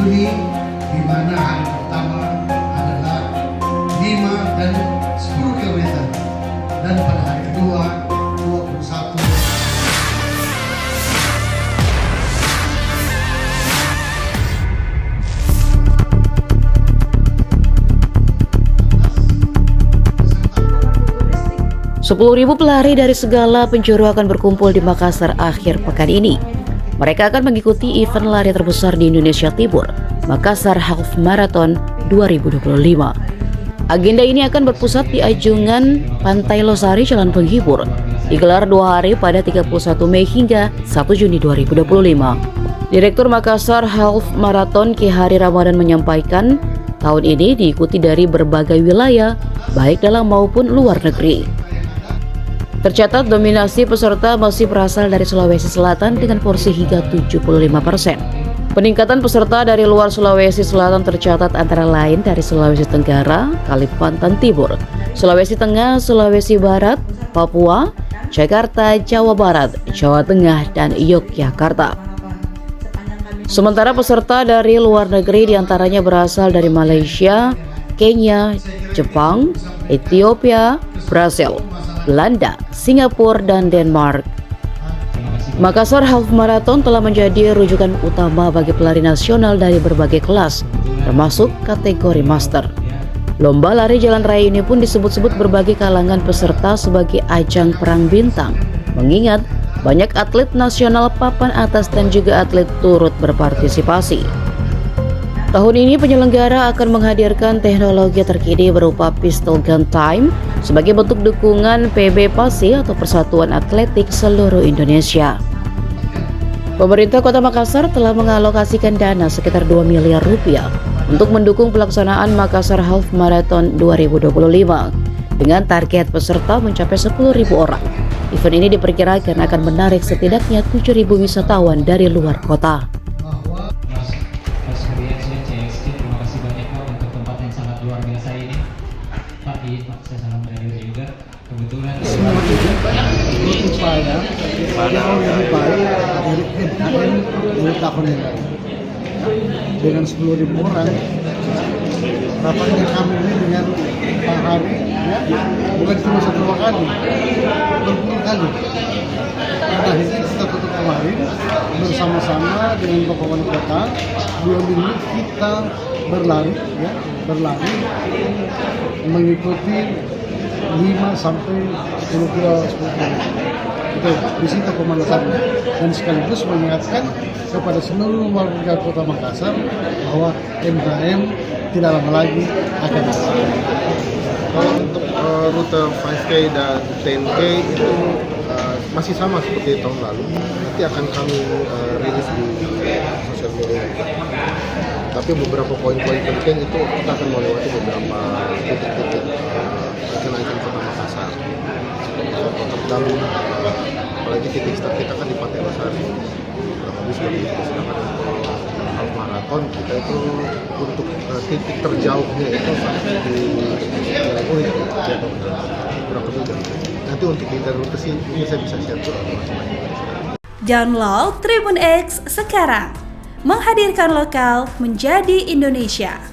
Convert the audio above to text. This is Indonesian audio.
Juni, di mana hari pertama adalah 5 dan 10 km, dan pada hari kedua 21. Ribu pelari dari segala penjuru akan berkumpul di Makassar akhir pekan ini. Mereka akan mengikuti event lari terbesar di Indonesia Timur, Makassar Half Marathon 2025. Agenda ini akan berpusat di Anjungan Pantai Losari Jalan Penghibur, digelar 2 hari pada 31 Mei hingga 1 Juni 2025. Direktur Makassar Half Marathon Ki Hari Ramadan menyampaikan, tahun ini diikuti dari berbagai wilayah, baik dalam maupun luar negeri. Tercatat dominasi peserta masih berasal dari Sulawesi Selatan dengan porsi hingga 75%. Peningkatan peserta dari luar Sulawesi Selatan tercatat antara lain dari Sulawesi Tenggara, Kalimantan Timur, Sulawesi Tengah, Sulawesi Barat, Papua, Jakarta, Jawa Barat, Jawa Tengah, dan Yogyakarta. Sementara peserta dari luar negeri diantaranya berasal dari Malaysia, Kenya, Jepang, Ethiopia, Brasil, Belanda, Singapura, dan Denmark. Makassar Half Marathon telah menjadi rujukan utama bagi pelari nasional dari berbagai kelas, termasuk kategori master. Lomba lari jalan raya ini pun disebut-sebut berbagai kalangan peserta sebagai ajang perang bintang, mengingat banyak atlet nasional papan atas dan juga atlet turut berpartisipasi. Tahun ini penyelenggara akan menghadirkan teknologi terkini berupa pistol gun time sebagai bentuk dukungan PB PASI atau Persatuan Atletik Seluruh Indonesia. Pemerintah Kota Makassar telah mengalokasikan dana sekitar 2 miliar rupiah untuk mendukung pelaksanaan Makassar Half Marathon 2025 dengan target peserta mencapai 10.000 orang. Event ini diperkirakan akan menarik setidaknya 7.000 wisatawan dari luar kota. Luar biasa ini, Pak, saya salam dari juga. Kebetulan upaya yang lebih baik dari MKM dari tahun yang lalu. Dengan 10.000 orang, rapatnya kami ini dengan Pak Hari, ya, bukan cuma 1 kali, berpuluh kali. Nah, ini kita tutup kemarin bersama-sama dengan Bapak Wali Kota. 2 minggu kita berlari mengikuti 5 sampai 10 kilo. Itu di situ pemanasannya, dan sekaligus mengingatkan kepada seluruh warga Kota Makassar bahwa MKM tidak lama lagi akan datang. Kalau untuk rute 5K dan 10K itu masih sama seperti tahun lalu. Nanti akan kami rilis di sosial media. Tapi beberapa poin-poin penting itu kita akan melewati beberapa titik-titik ikon-ikon Kota Makassar. Dan apalagi titik start kita kan di Pantai Losari. Habis lagi sedangkan untuk half marathon kita itu untuk titik terjauhnya itu sampai di Urik ya, kurang lebih. Nanti untuk detail rute sih ini saya bisa share tuh. Download Tribun X sekarang, menghadirkan lokal menjadi Indonesia.